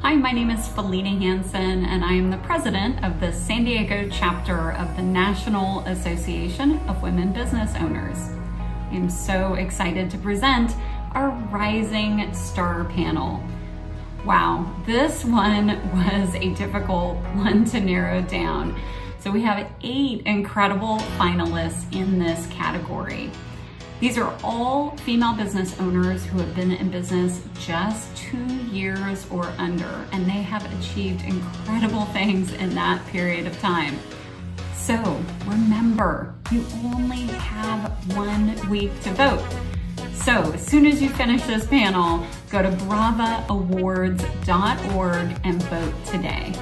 Hi, my name is Felena Hanson, and I am the president of the San Diego chapter of the National Association of Women Business Owners. I am so excited to present our Rising Star panel. Wow, this one was a difficult one to narrow down. So we have 8 incredible finalists in this category. These are all female business owners who have been in business just 2 years or under, and they have achieved incredible things in that period of time. So remember, you only have 1 week to vote. So as soon as you finish this panel, go to bravaawards.org and vote today.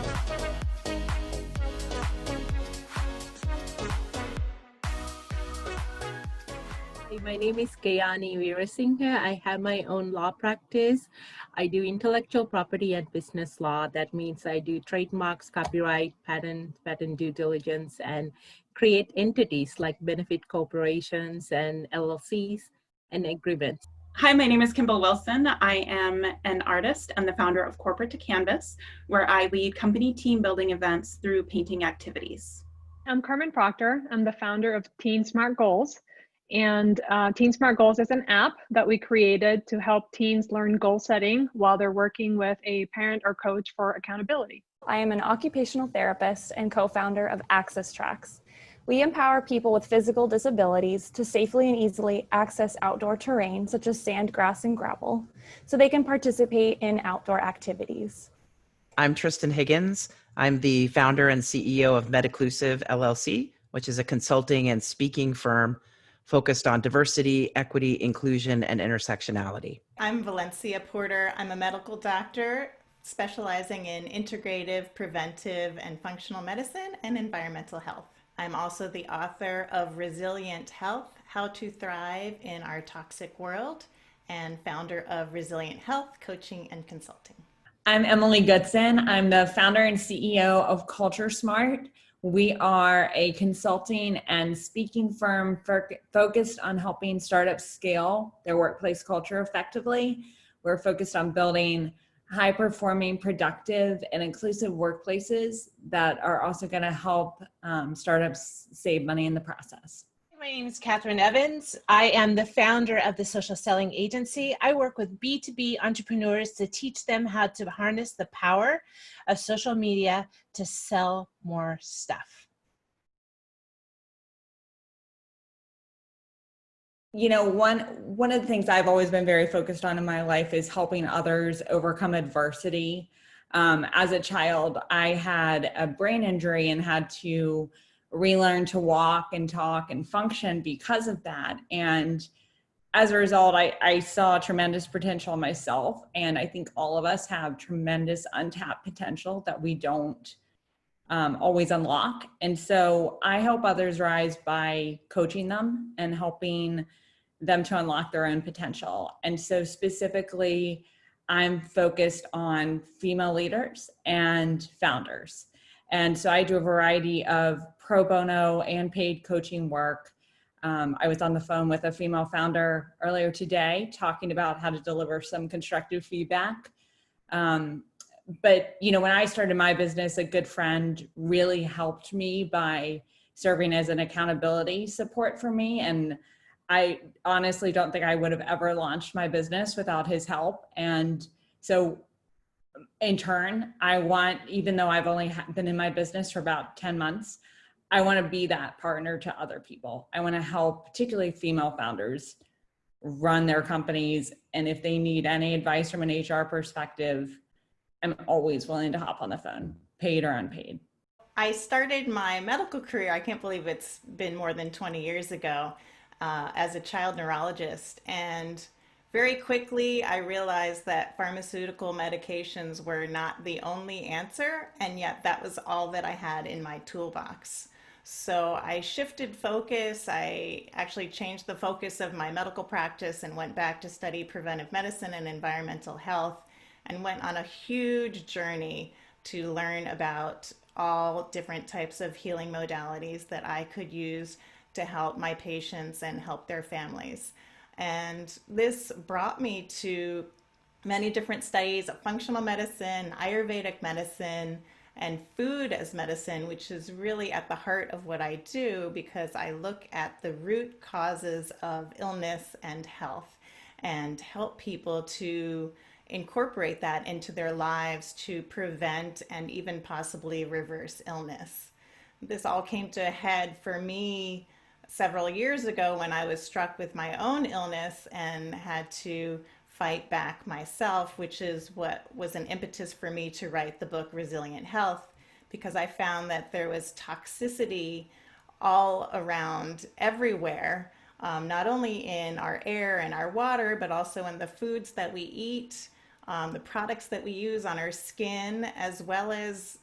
My name is Gayani Weerasinghe. I have my own law practice. I do intellectual property and business law. That means I do trademarks, copyright, patent due diligence, and create entities like benefit corporations and LLCs and agreements. Hi, my name is Kimball Wilson. I am an artist and the founder of Corporate to Canvas, where I lead company team building events through painting activities. I'm Carmen Proctor. I'm the founder of Teen Smart Goals. And Teen Smart Goals is an app that we created to help teens learn goal setting while they're working with a parent or coach for accountability. I am an occupational therapist and co-founder of Access Tracks. We empower people with physical disabilities to safely and easily access outdoor terrain such as sand, grass, and gravel so they can participate in outdoor activities. I'm Tristan Higgins. I'm the founder and CEO of Mediclusive LLC, which is a consulting and speaking firm focused on diversity, equity, inclusion, and intersectionality. I'm Valencia Porter. I'm a medical doctor specializing in integrative, preventive, and functional medicine and environmental health. I'm also the author of Resilient Health, How to Thrive in Our Toxic World, and founder of Resilient Health Coaching and Consulting. I'm Emily Goodson. I'm the founder and CEO of Culture Smart. We are a consulting and speaking firm focused on helping startups scale their workplace culture effectively. We're focused on building high-performing, productive, and inclusive workplaces that are also going to help startups save money in the process. My name is Kathryn Evans. I am the founder of the Social Selling Agency. I work with B2B entrepreneurs to teach them how to harness the power of social media to sell more stuff. You know, one of the things I've always been very focused on in my life is helping others overcome adversity. As a child, I had a brain injury and had to relearn to walk and talk and function because of that. And as a result, I saw tremendous potential in myself. And I think all of us have tremendous untapped potential that we don't always unlock. And so I help others rise by coaching them and helping them to unlock their own potential. And so specifically, I'm focused on female leaders and founders. And so I do a variety of pro bono and paid coaching work. I was on the phone with a female founder earlier today talking about how to deliver some constructive feedback. But you know, when I started my business, a good friend really helped me by serving as an accountability support for me. And I honestly don't think I would have ever launched my business without his help. And so in turn, I want, even though I've only been in my business for about 10 months, I want to be that partner to other people. I want to help particularly female founders run their companies. And if they need any advice from an HR perspective, I'm always willing to hop on the phone, paid or unpaid. I started my medical career, I can't believe it's been more than 20 years ago, as a child neurologist. And very quickly, I realized that pharmaceutical medications were not the only answer, and yet that was all that I had in my toolbox. So I shifted focus. I actually changed the focus of my medical practice and went back to study preventive medicine and environmental health, and went on a huge journey to learn about all different types of healing modalities that I could use to help my patients and help their families. And this brought me to many different studies of functional medicine, Ayurvedic medicine, and food as medicine, which is really at the heart of what I do, because I look at the root causes of illness and health and help people to incorporate that into their lives to prevent and even possibly reverse illness. This all came to a head for me several years ago when I was struck with my own illness and had to fight back myself, which is what was an impetus for me to write the book Resilient Health, because I found that there was toxicity all around everywhere, not only in our air and our water, but also in the foods that we eat, the products that we use on our skin, as well as,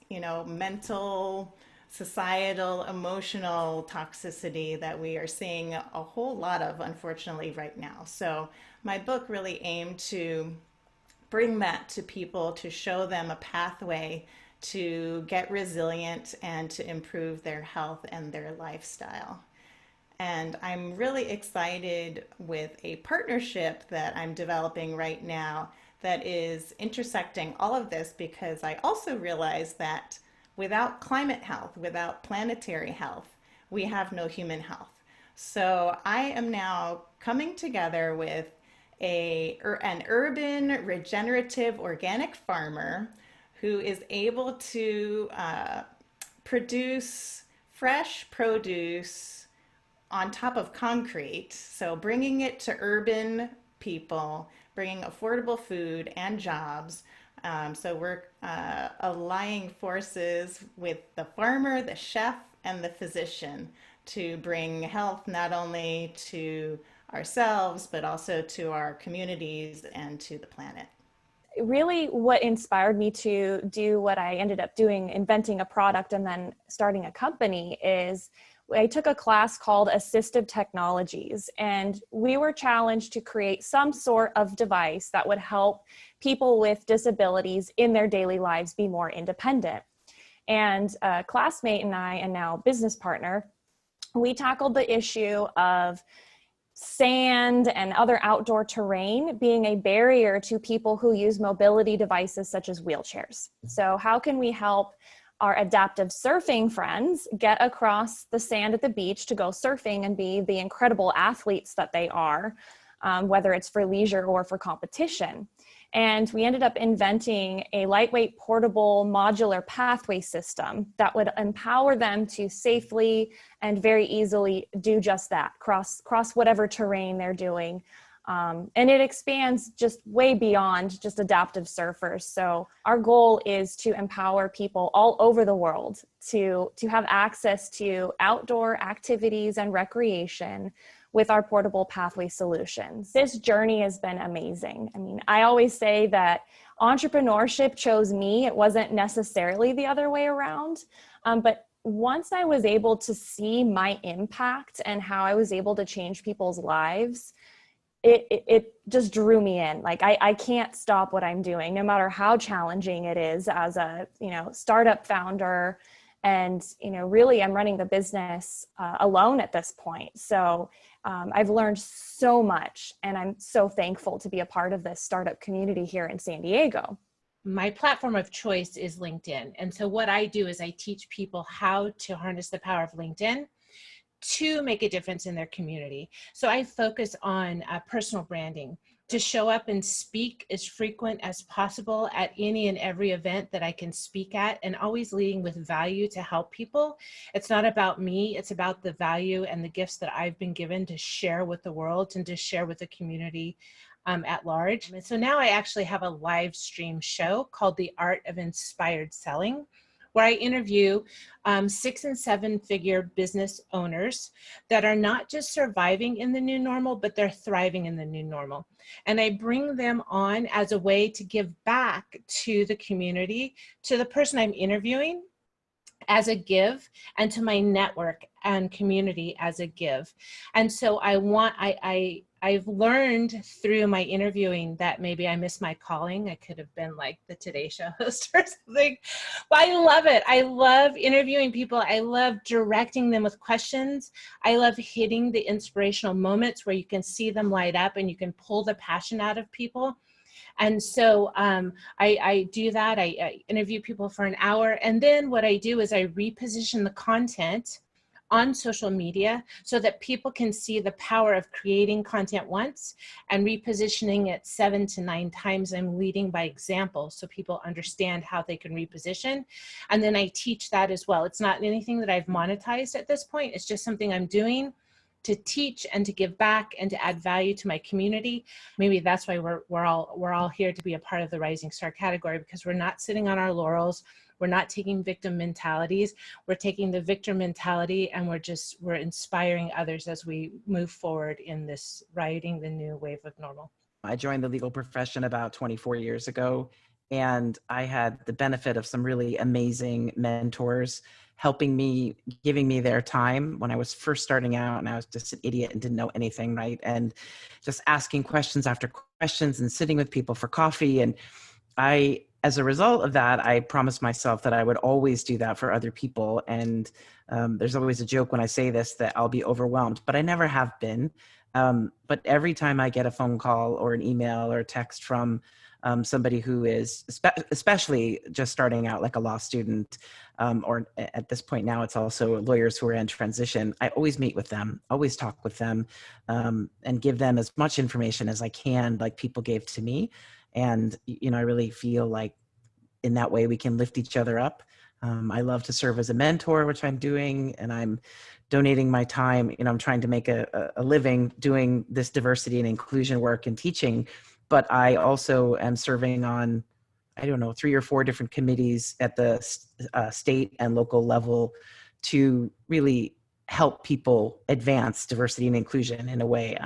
mental, societal, emotional toxicity that we are seeing a whole lot of, unfortunately, right now. So my book really aimed to bring that to people, to show them a pathway to get resilient and to improve their health and their lifestyle. And I'm really excited with a partnership that I'm developing right now that is intersecting all of this, because I also realize that without climate health, without planetary health, we have no human health. So I am now coming together with an urban regenerative organic farmer who is able to produce fresh produce on top of concrete. So bringing it to urban people, bringing affordable food and jobs. So we're allying forces with the farmer, the chef, and the physician to bring health not only to ourselves, but also to our communities and to the planet. Really, what inspired me to do what I ended up doing, inventing a product and then starting a company, is I took a class called Assistive Technologies, and we were challenged to create some sort of device that would help people with disabilities in their daily lives be more independent. And a classmate and I, and now business partner, we tackled the issue of sand and other outdoor terrain being a barrier to people who use mobility devices such as wheelchairs. So how can we help our adaptive surfing friends get across the sand at the beach to go surfing and be the incredible athletes that they are, whether it's for leisure or for competition? And we ended up inventing a lightweight, portable, modular pathway system that would empower them to safely and very easily do just that, cross whatever terrain they're doing. And it expands just way beyond just adaptive surfers. So our goal is to empower people all over the world to have access to outdoor activities and recreation with our portable pathway solutions. This journey has been amazing. I mean, I always say that entrepreneurship chose me. It wasn't necessarily the other way around. But once I was able to see my impact and how I was able to change people's lives, it just drew me in. Like I can't stop what I'm doing, no matter how challenging it is as a startup founder. And really, I'm running the business alone at this point. So I've learned so much, and I'm so thankful to be a part of this startup community here in San Diego. My platform of choice is LinkedIn. And so what I do is I teach people how to harness the power of LinkedIn to make a difference in their community. So I focus on personal branding, to show up and speak as frequent as possible at any and every event that I can speak at, and always leading with value to help people. It's not about me, it's about the value and the gifts that I've been given to share with the world and to share with the community at large. And so now I actually have a live stream show called The Art of Inspired Selling, where I interview 6- and 7-figure business owners that are not just surviving in the new normal, but they're thriving in the new normal. And I bring them on as a way to give back to the community, to the person I'm interviewing as a give, and to my network and community as a give. And so I've learned through my interviewing that maybe I missed my calling. I could have been like the Today Show host or something, but I love it. I love interviewing people. I love directing them with questions. I love hitting the inspirational moments where you can see them light up and you can pull the passion out of people. And so I do that. I interview people for an hour. And then what I do is I reposition the content on social media so that people can see the power of creating content once and repositioning it 7 to 9 times. I'm leading by example so people understand how they can reposition. And then I teach that as well. It's not anything that I've monetized at this point. It's just something I'm doing to teach and to give back and to add value to my community. Maybe that's why we're all here to be a part of the Rising Star category, because we're not sitting on our laurels. We're not taking victim mentalities. We're taking the victor mentality and we're inspiring others as we move forward in this riding the new wave of normal. I joined the legal profession about 24 years ago, and I had the benefit of some really amazing mentors helping me, giving me their time when I was first starting out and I was just an idiot and didn't know anything, right? And just asking questions after questions and sitting with people for coffee. And as a result of that, I promised myself that I would always do that for other people. And there's always a joke when I say this that I'll be overwhelmed, but I never have been. But every time I get a phone call or an email or a text from somebody who is especially just starting out, like a law student, or at this point now it's also lawyers who are in transition, I always meet with them, always talk with them, and give them as much information as I can, like people gave to me. And, I really feel like in that way we can lift each other up. I love to serve as a mentor, which I'm doing, and I'm donating my time. I'm trying to make a living doing this diversity and inclusion work and teaching, but I also am serving on, 3 or 4 different committees at the state and local level to really help people advance diversity and inclusion in a way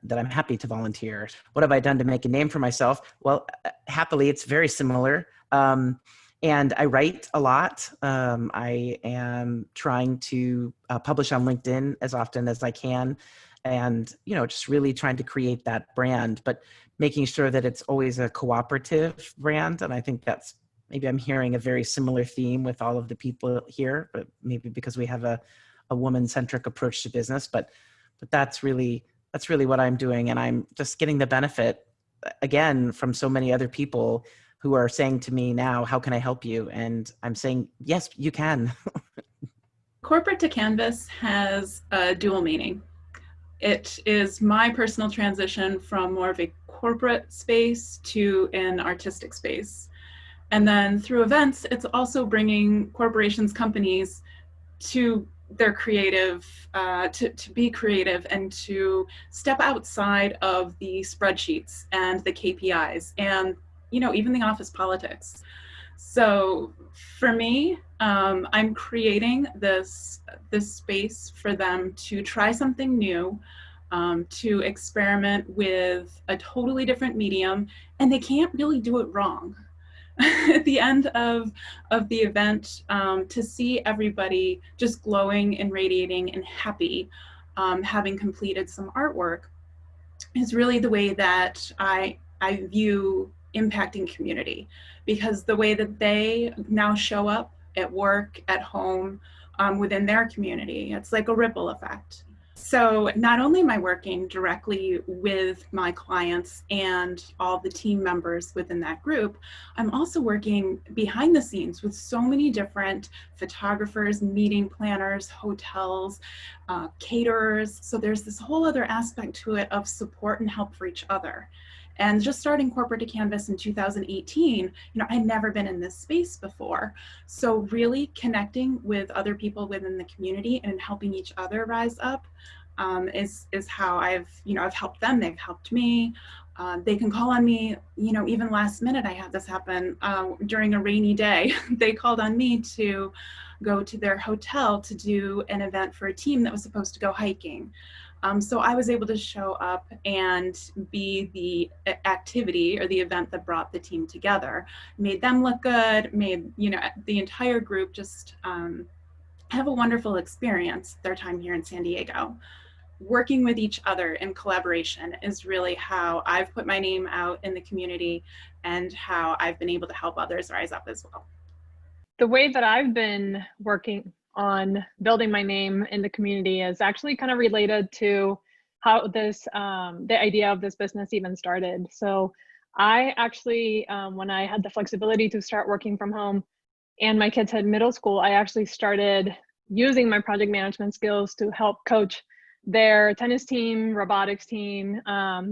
that I'm happy to volunteer. What have I done to make a name for myself? Well, happily, it's very similar. And I write a lot. I am trying to publish on LinkedIn as often as I can, and just really trying to create that brand, but making sure that it's always a cooperative brand. And I think that's, maybe I'm hearing a very similar theme with all of the people here, but maybe because we have a woman-centric approach to business, but that's really what I'm doing. And I'm just getting the benefit, again, from so many other people who are saying to me now, how can I help you? And I'm saying, yes, you can. Corporate to Canvas has a dual meaning. It is my personal transition from more of a corporate space to an artistic space. And then through events, it's also bringing corporations, companies to their creative, to be creative and to step outside of the spreadsheets and the KPIs and, even the office politics. So for me, I'm creating this space for them to try something new, to experiment with a totally different medium, and they can't really do it wrong. At the end of the event, to see everybody just glowing and radiating and happy, having completed some artwork, is really the way that I view impacting community, because the way that they now show up at work, at home, within their community, it's like a ripple effect. So not only am I working directly with my clients and all the team members within that group, I'm also working behind the scenes with so many different photographers, meeting planners, hotels, caterers. So there's this whole other aspect to it of support and help for each other. And just starting Corporate to Canvas in 2018, I'd never been in this space before. So really connecting with other people within the community and helping each other rise up is how I've helped them. They've helped me. They can call on me, even last minute. I had this happen during a rainy day. They called on me to go to their hotel to do an event for a team that was supposed to go hiking. So I was able to show up and be the activity or the event that brought the team together, made them look good, made, the entire group just have a wonderful experience their time here in San Diego. Working with each other in collaboration is really how I've put my name out in the community and how I've been able to help others rise up as well. The way that I've been working on building my name in the community is actually kind of related to how this, the idea of this business even started. So I actually, when I had the flexibility to start working from home and my kids had middle school, I actually started using my project management skills to help coach their tennis team, robotics team,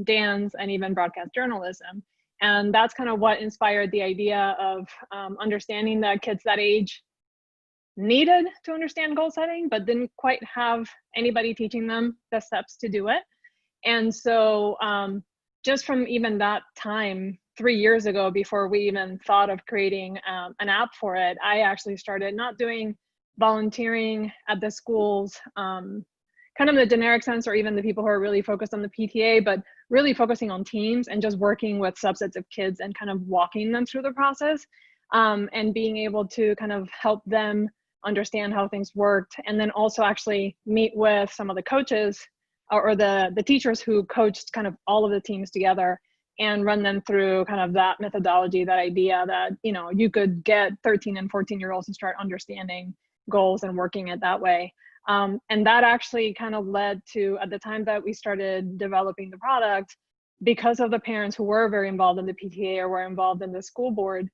dance, and even broadcast journalism. And that's kind of what inspired the idea of understanding that kids that age needed to understand goal setting, but didn't quite have anybody teaching them the steps to do it. And so just from even that time, 3 years ago, before we even thought of creating an app for it, I actually started not doing volunteering at the schools, kind of the generic sense, or even the people who are really focused on the PTA, but really focusing on teams and just working with subsets of kids and kind of walking them through the process, and being able to kind of help them understand how things worked, and then also actually meet with some of the coaches or the teachers who coached kind of all of the teams together and run them through kind of that methodology, that idea that, you know, you could get 13 and 14-year-olds to start understanding goals and working it that way. And that actually kind of led to, at the time that we started developing the product, because of the parents who were very involved in the PTA or were involved in the school board,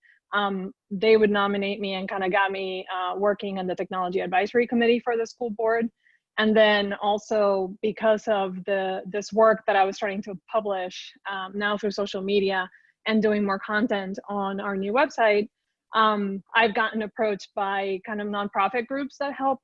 they would nominate me and kind of got me working in the technology advisory committee for the school board. And then also because of this work that I was starting to publish now through social media and doing more content on our new website, I've gotten approached by kind of nonprofit groups that help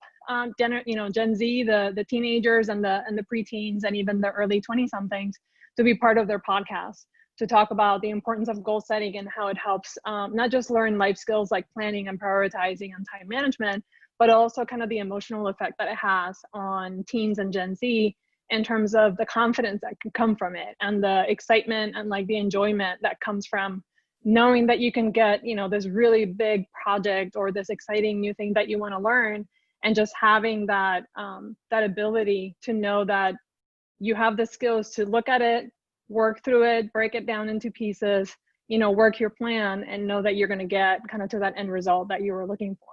Gen Z, the teenagers and the preteens and even the early 20-somethings to be part of their podcast, to talk about the importance of goal setting and how it helps not just learn life skills like planning and prioritizing and time management, but also kind of the emotional effect that it has on teens and Gen Z in terms of the confidence that can come from it and the excitement and like the enjoyment that comes from knowing that you can get, you know, this really big project or this exciting new thing that you want to learn, and just having that that ability to know that you have the skills to look at it, work through it, break it down into pieces, you know, work your plan and know that you're going to get kind of to that end result that you were looking for.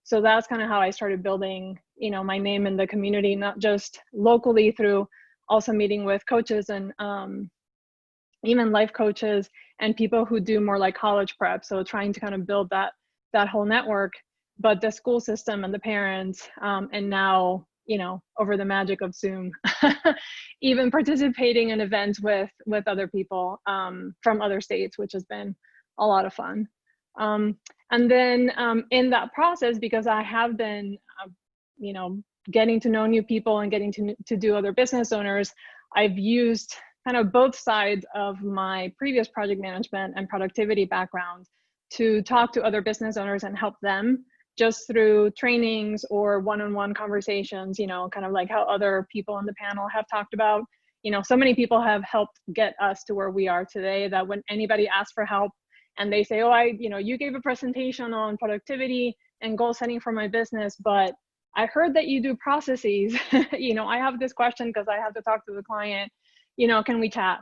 So that's kind of how I started building, you know, my name in the community, not just locally through also meeting with coaches and even life coaches and people who do more like college prep. So trying to kind of build that whole network, but the school system and the parents, and now, you know, over the magic of Zoom, even participating in events with other people from other states, which has been a lot of fun. And then in that process, because I have been, you know, getting to know new people and getting to do other business owners, I've used kind of both sides of my previous project management and productivity background to talk to other business owners and help them just through trainings or one-on-one conversations, you know, kind of like how other people on the panel have talked about. You know, so many people have helped get us to where we are today that when anybody asks for help and they say, oh, you know, you gave a presentation on productivity and goal setting for my business, but I heard that you do processes. You know, I have this question because I have to talk to the client, you know, can we chat?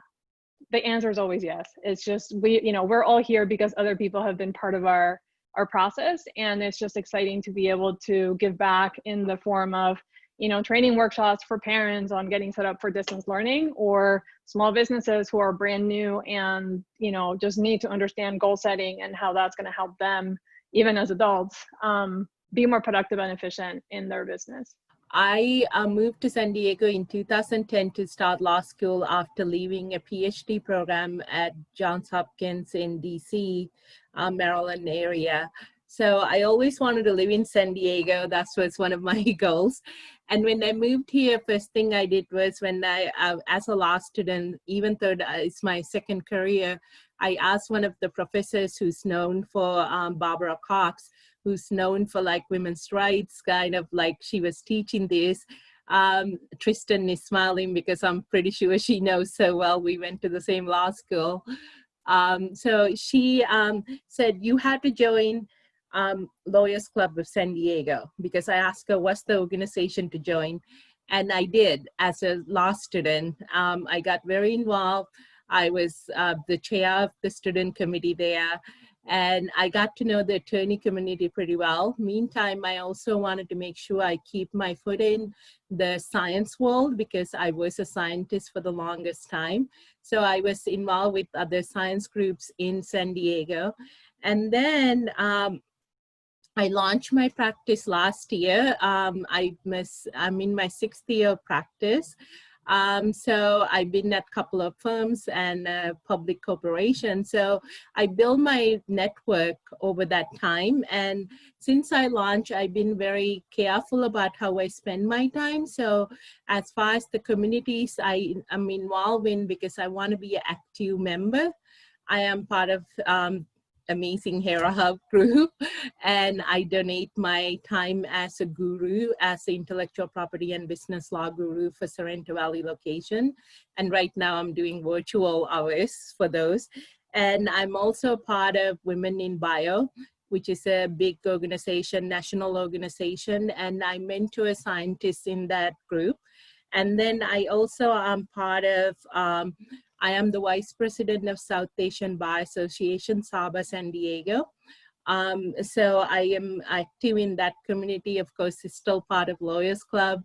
The answer is always yes. It's just, you know, we're all here because other people have been part of our process. And it's just exciting to be able to give back in the form of, you know, training workshops for parents on getting set up for distance learning, or small businesses who are brand new and, you know, just need to understand goal setting and how that's going to help them, even as adults, be more productive and efficient in their business. I moved to San Diego in 2010 to start law school after leaving a PhD program at Johns Hopkins in DC, Maryland area. So I always wanted to live in San Diego. That was one of my goals. And when I moved here, first thing I did was when I, as a law student, even though it's my second career, I asked one of the professors who's known for Barbara Cox, who's known for like women's rights, kind of like she was teaching this. Tristan is smiling because I'm pretty sure she knows so well. We went to the same law school. So she said, you had to join Lawyers Club of San Diego, because I asked her what's the organization to join. And I did. As a law student, I got very involved. I was the chair of the student committee there. And I got to know the attorney community pretty well. Meantime, I also wanted to make sure I keep my foot in the science world because I was a scientist for the longest time. So I was involved with other science groups in San Diego. And then I launched my practice last year. I'm in my 6th year of practice. So I've been at a couple of firms and public corporations. So I built my network over that time. And since I launched, I've been very careful about how I spend my time. So as far as the communities I'm involved in, because I want to be an active member, I am part of Amazing Hero Hub group, and I donate my time as a guru, as an intellectual property and business law guru for Sorrento Valley location. And right now I'm doing virtual hours for those. And I'm also part of Women in Bio, which is a big organization, national organization, and I mentor scientists in that group. And then I also am part of I am the vice president of South Asian Bar Association, SABA San Diego. So I am active in that community. Of course, it's still part of Lawyers Club.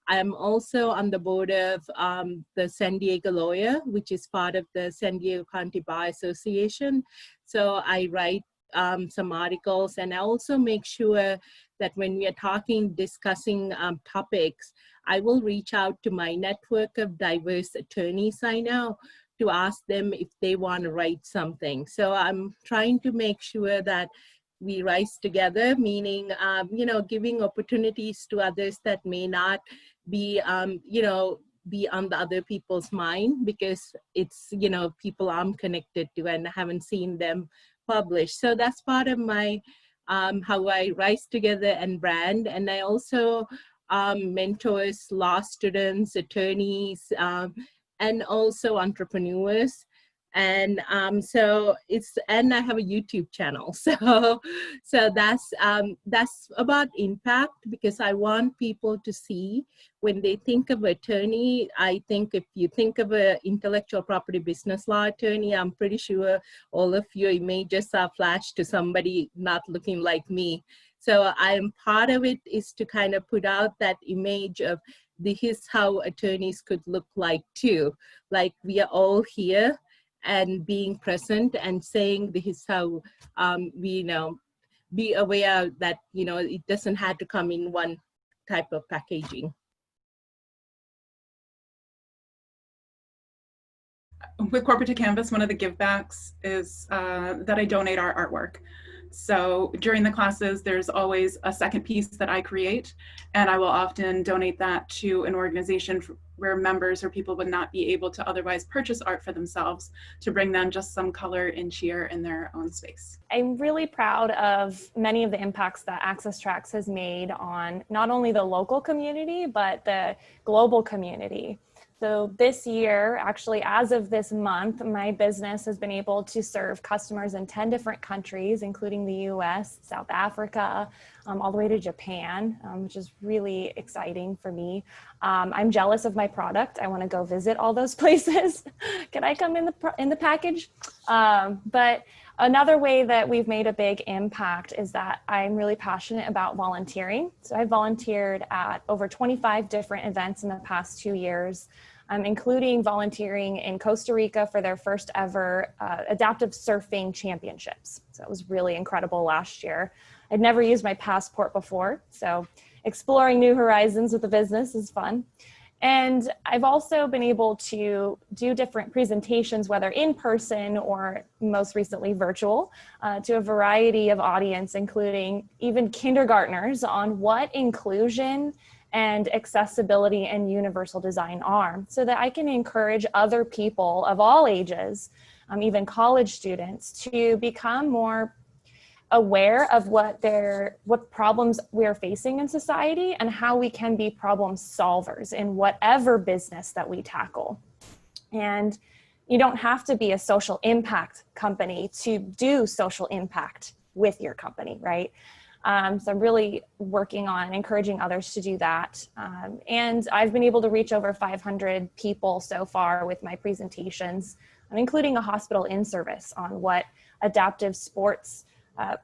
I am also on the board of the San Diego Lawyer, which is part of the San Diego County Bar Association. So I write some articles, and I also make sure that when we are discussing topics, I will reach out to my network of diverse attorneys I know to ask them if they want to write something. So I'm trying to make sure that we rise together, meaning, giving opportunities to others that may not be, be on the other people's mind, because it's, people I'm connected to and I haven't seen them published. So that's part of my, how I rise together and brand. And I also mentors law students, attorneys, and also entrepreneurs. And and I have a YouTube channel. So that's about impact, because I want people to see when they think of attorney. I think if you think of an intellectual property business law attorney, I'm pretty sure all of your images are flashed to somebody not looking like me. So I'm part of it is to kind of put out that image of this is how attorneys could look like too. Like we are all here and being present and saying this is how we be aware that it doesn't have to come in one type of packaging. With Corporate to Canvas, one of the givebacks is that I donate our artwork. So during the classes, there's always a second piece that I create, and I will often donate that to an organization where members or people would not be able to otherwise purchase art for themselves, to bring them just some color and cheer in their own space. I'm really proud of many of the impacts that Access Tracks has made on not only the local community, but the global community. So this year, actually, as of this month, my business has been able to serve customers in 10 different countries, including the US, South Africa, all the way to Japan, which is really exciting for me. I'm jealous of my product. I want to go visit all those places. Can I come in the package? But another way that we've made a big impact is that I'm really passionate about volunteering. So I volunteered at over 25 different events in the past 2 years, including volunteering in Costa Rica for their first ever adaptive surfing championships. So it was really incredible last year. I'd never used my passport before, so exploring new horizons with the business is fun. And I've also been able to do different presentations, whether in person or most recently virtual, to a variety of audience, including even kindergartners, on what inclusion and accessibility and universal design are, so that I can encourage other people of all ages, even college students, to become more aware of what problems we are facing in society and how we can be problem solvers in whatever business that we tackle. And you don't have to be a social impact company to do social impact with your company, right? So I'm really working on encouraging others to do that. And I've been able to reach over 500 people so far with my presentations, including a hospital in-service on what adaptive sports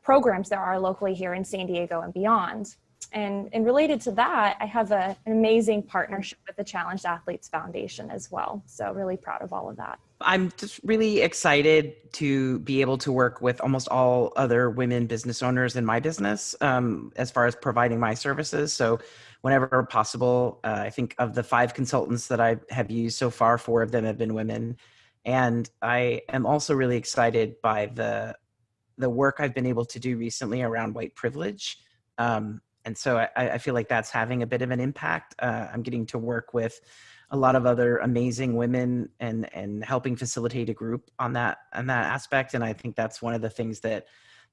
programs there are locally here in San Diego and beyond. And related to that, I have an amazing partnership with the Challenged Athletes Foundation as well. So really proud of all of that. I'm just really excited to be able to work with almost all other women business owners in my business as far as providing my services. So whenever possible, I think of the 5 consultants that I have used so far, 4 of them have been women. And I am also really excited by the work I've been able to do recently around white privilege. And so I feel like that's having a bit of an impact. I'm getting to work with a lot of other amazing women and helping facilitate a group on that aspect. And I think that's one of the things that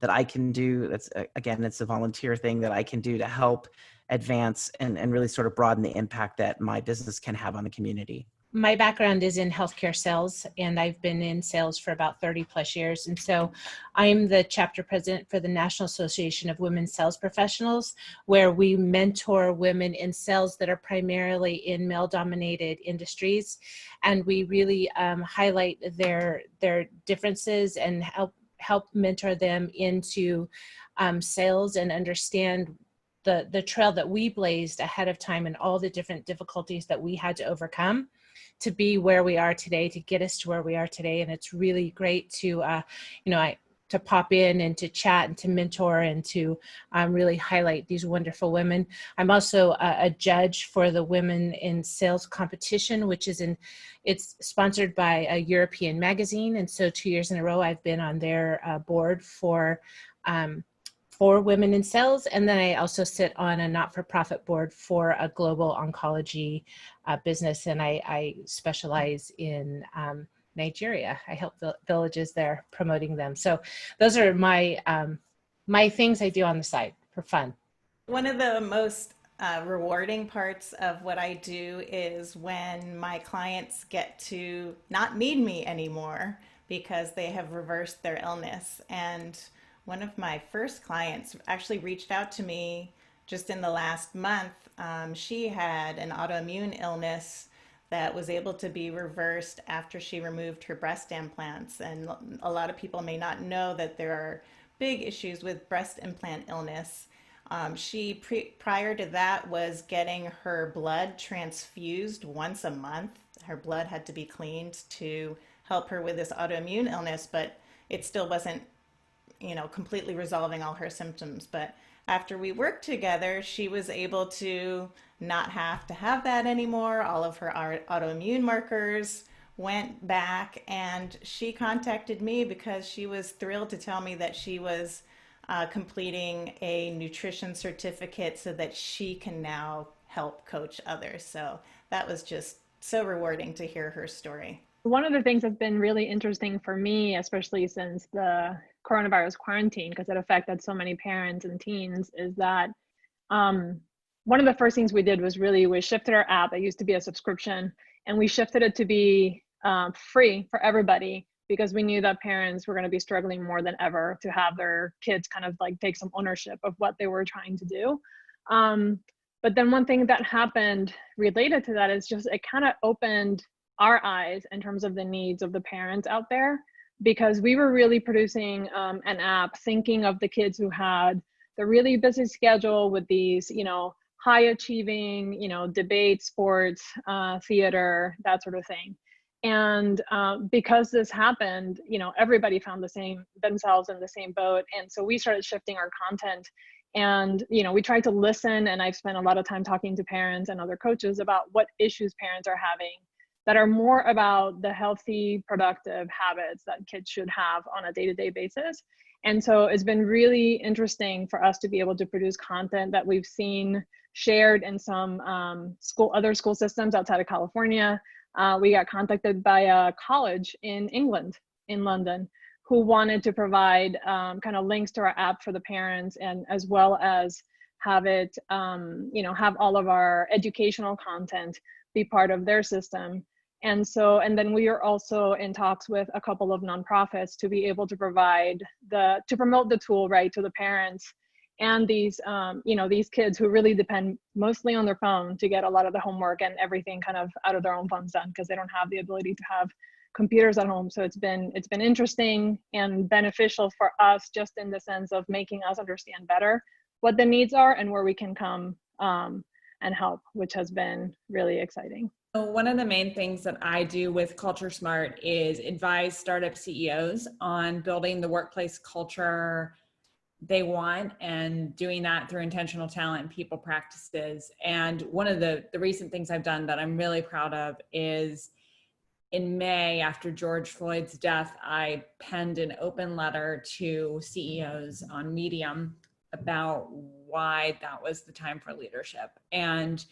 I can do. That's, again, it's a volunteer thing that I can do to help advance and really sort of broaden the impact that my business can have on the community. My background is in healthcare sales, and I've been in sales for about 30 plus years. And so I'm the chapter president for the National Association of Women Sales Professionals, where we mentor women in sales that are primarily in male-dominated industries. And we really highlight their differences and help mentor them into sales and understand the trail that we blazed ahead of time and all the different difficulties that we had to overcome to be where we are today, to get us to where we are today. And it's really great to, to pop in and to chat and to mentor and to really highlight these wonderful women. I'm also a judge for the Women in Sales competition, which is it's sponsored by a European magazine. And so 2 years in a row, I've been on their board for Women in Sales. And then I also sit on a not-for-profit board for a global oncology business. And I specialize in Nigeria. I help villages there, promoting them. So those are my things I do on the side for fun. One of the most rewarding parts of what I do is when my clients get to not need me anymore because they have reversed their illness. And one of my first clients actually reached out to me just in the last month. She had an autoimmune illness that was able to be reversed after she removed her breast implants. And a lot of people may not know that there are big issues with breast implant illness. She, prior to that, was getting her blood transfused once a month. Her blood had to be cleaned to help her with this autoimmune illness, but it still wasn't completely resolving all her symptoms. But after we worked together, she was able to not have to have that anymore. All of her autoimmune markers went back, and she contacted me because she was thrilled to tell me that she was completing a nutrition certificate so that she can now help coach others. So that was just so rewarding to hear her story. One of the things that's been really interesting for me, especially since the coronavirus quarantine, because it affected so many parents and teens, is that one of the first things we did was we shifted our app. It used to be a subscription, and we shifted it to be free for everybody, because we knew that parents were going to be struggling more than ever to have their kids kind of like take some ownership of what they were trying to do. But then one thing that happened related to that is just it kind of opened our eyes in terms of the needs of the parents out there, because we were really producing an app thinking of the kids who had the really busy schedule with these, high achieving, debate, sports, theater, that sort of thing. And because this happened, everybody found themselves in the same boat. And so we started shifting our content, and, we tried to listen. And I've spent a lot of time talking to parents and other coaches about what issues parents are having that are more about the healthy, productive habits that kids should have on a day-to-day basis. And so it's been really interesting for us to be able to produce content that we've seen shared in some other school systems outside of California. We got contacted by a college in England, in London, who wanted to provide kind of links to our app for the parents, and as well as have it, have all of our educational content be part of their system. And then we are also in talks with a couple of nonprofits to be able to provide to promote the tool, right, to the parents and these, these kids who really depend mostly on their phone to get a lot of the homework and everything kind of out of their own funds done, because they don't have the ability to have computers at home. So it's been interesting and beneficial for us, just in the sense of making us understand better what the needs are and where we can come and help, which has been really exciting. So one of the main things that I do with Culture Smart is advise startup CEOs on building the workplace culture they want, and doing that through intentional talent and people practices. And one of the recent things I've done that I'm really proud of is in May, after George Floyd's death, I penned an open letter to CEOs on Medium about why that was the time for leadership. And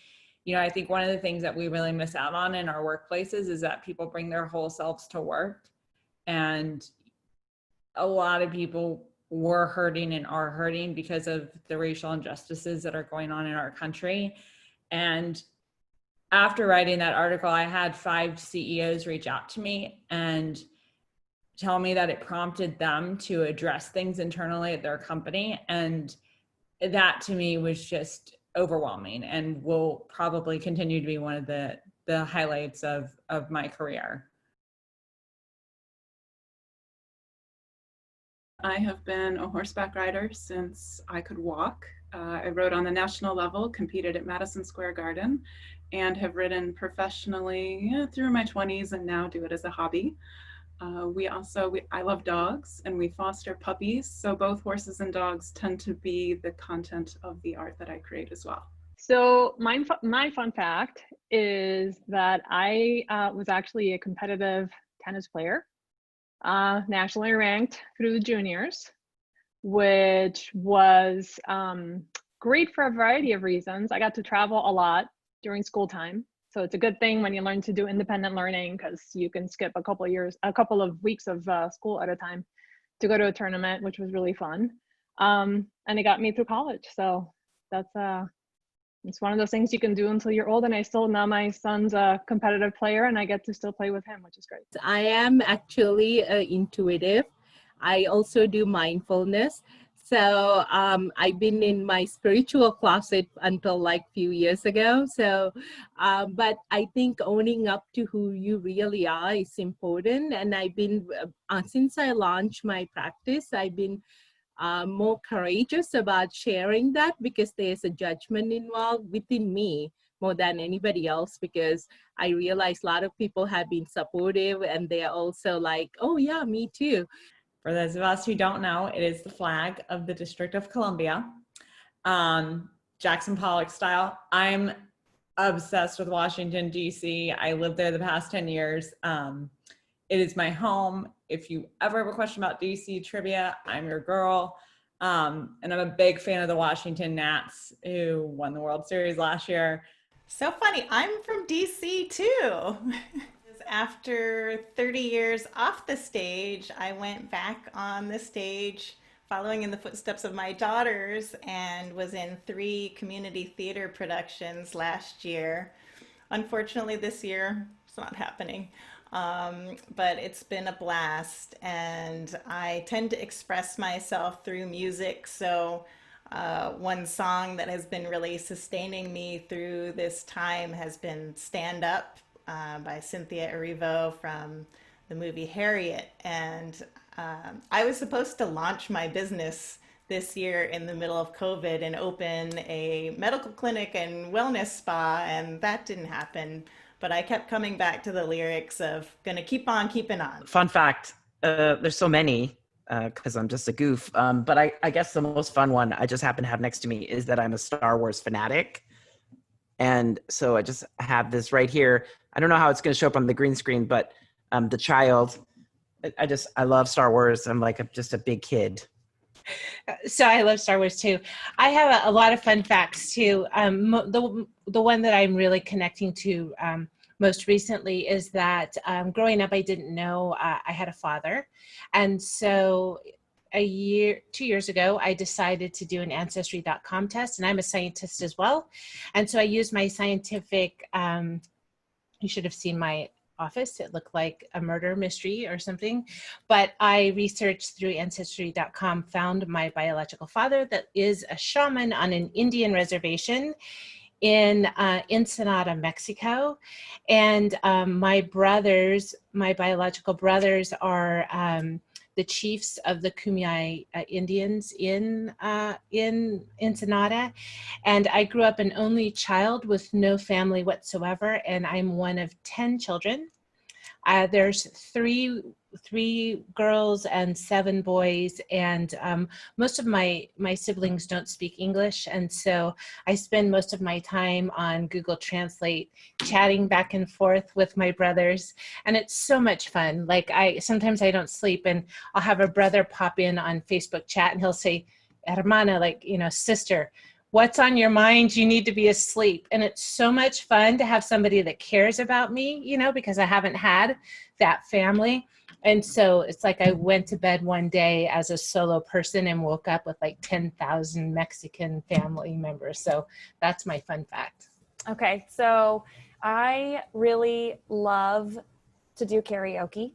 I think one of the things that we really miss out on in our workplaces is that people bring their whole selves to work. And a lot of people were hurting and are hurting because of the racial injustices that are going on in our country. And after writing that article, I had 5 CEOs reach out to me and tell me that it prompted them to address things internally at their company. And that to me was just overwhelming, and will probably continue to be one of the highlights of my career. I have been a horseback rider since I could walk. I rode on the national level, competed at Madison Square Garden, and have ridden professionally through my 20s, and now do it as a hobby. I love dogs, and we foster puppies. So both horses and dogs tend to be the content of the art that I create as well. So my fun fact is that I was actually a competitive tennis player, nationally ranked through the juniors, which was great for a variety of reasons. I got to travel a lot during school time. So it's a good thing when you learn to do independent learning, because you can skip a couple of weeks of school at a time to go to a tournament, which was really fun. And it got me through college. So that's it's one of those things you can do until you're old. And now my son's a competitive player, and I get to still play with him, which is great. I am actually intuitive. I also do mindfulness. So I've been in my spiritual closet until like few years ago. So, but I think owning up to who you really are is important. And I've been, since I launched my practice, I've been more courageous about sharing that, because there's a judgment involved within me more than anybody else, because I realize a lot of people have been supportive, and they're also like, oh yeah, me too. For those of us who don't know, it is the flag of the District of Columbia, Jackson Pollock style. I'm obsessed with Washington, D.C. I lived there the past 10 years. It is my home. If you ever have a question about D.C. trivia, I'm your girl. And I'm a big fan of the Washington Nats, who won the World Series last year. So funny, I'm from DC too. After 30 years off the stage, I went back on the stage following in the footsteps of my daughters, and was in 3 community theater productions last year. Unfortunately, this year it's not happening, but it's been a blast, and I tend to express myself through music. So one song that has been really sustaining me through this time has been Stand Up by Cynthia Erivo from the movie Harriet. And I was supposed to launch my business this year in the middle of COVID and open a medical clinic and wellness spa, and that didn't happen. But I kept coming back to the lyrics of gonna keep on keeping on. Fun fact, there's so many, because I'm just a goof, but I guess the most fun one I just happen to have next to me is that I'm a Star Wars fanatic. And so I just have this right here. I don't know how it's going to show up on the green screen, but the child, I love Star Wars. I'm just a big kid. So I love Star Wars too. I have a lot of fun facts too. The one that I'm really connecting to most recently is that growing up, I didn't know I had a father. And so 2 years ago, I decided to do an Ancestry.com test, and I'm a scientist as well. And so I used my scientific, you should have seen my office. It looked like a murder mystery or something. But I researched through Ancestry.com, found my biological father that is a shaman on an Indian reservation in Ensenada, Mexico. And my biological brothers are the chiefs of the Kumeyaay Indians in Ensenada. And I grew up an only child with no family whatsoever, and I'm one of 10 children. There's three girls and 7 boys, and most of my siblings don't speak English, and so I spend most of my time on Google Translate chatting back and forth with my brothers, and it's so much fun. Like sometimes I don't sleep, and I'll have a brother pop in on Facebook chat, and he'll say, "Hermana," like, you know, sister, what's on your mind? You need to be asleep. And it's so much fun to have somebody that cares about me, you know, because I haven't had that family. And so it's like I went to bed one day as a solo person and woke up with like 10,000 Mexican family members. So that's my fun fact. Okay, so I really love to do karaoke.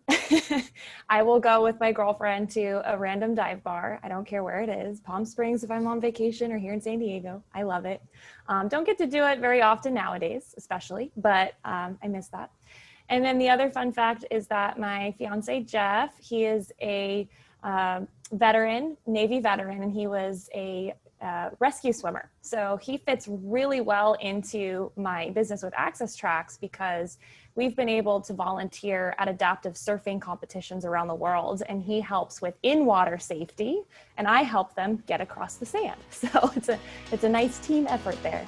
I will go with my girlfriend to a random dive bar. I don't care where it is, Palm Springs if I'm on vacation or here in San Diego. I love it. Don't get to do it very often nowadays, especially, but I miss that. And then the other fun fact is that my fiance, Jeff, he is a veteran, Navy veteran, and he was a rescue swimmer. So he fits really well into my business with Access Tracks because we've been able to volunteer at adaptive surfing competitions around the world, and he helps with in-water safety, and I help them get across the sand. So it's a nice team effort there.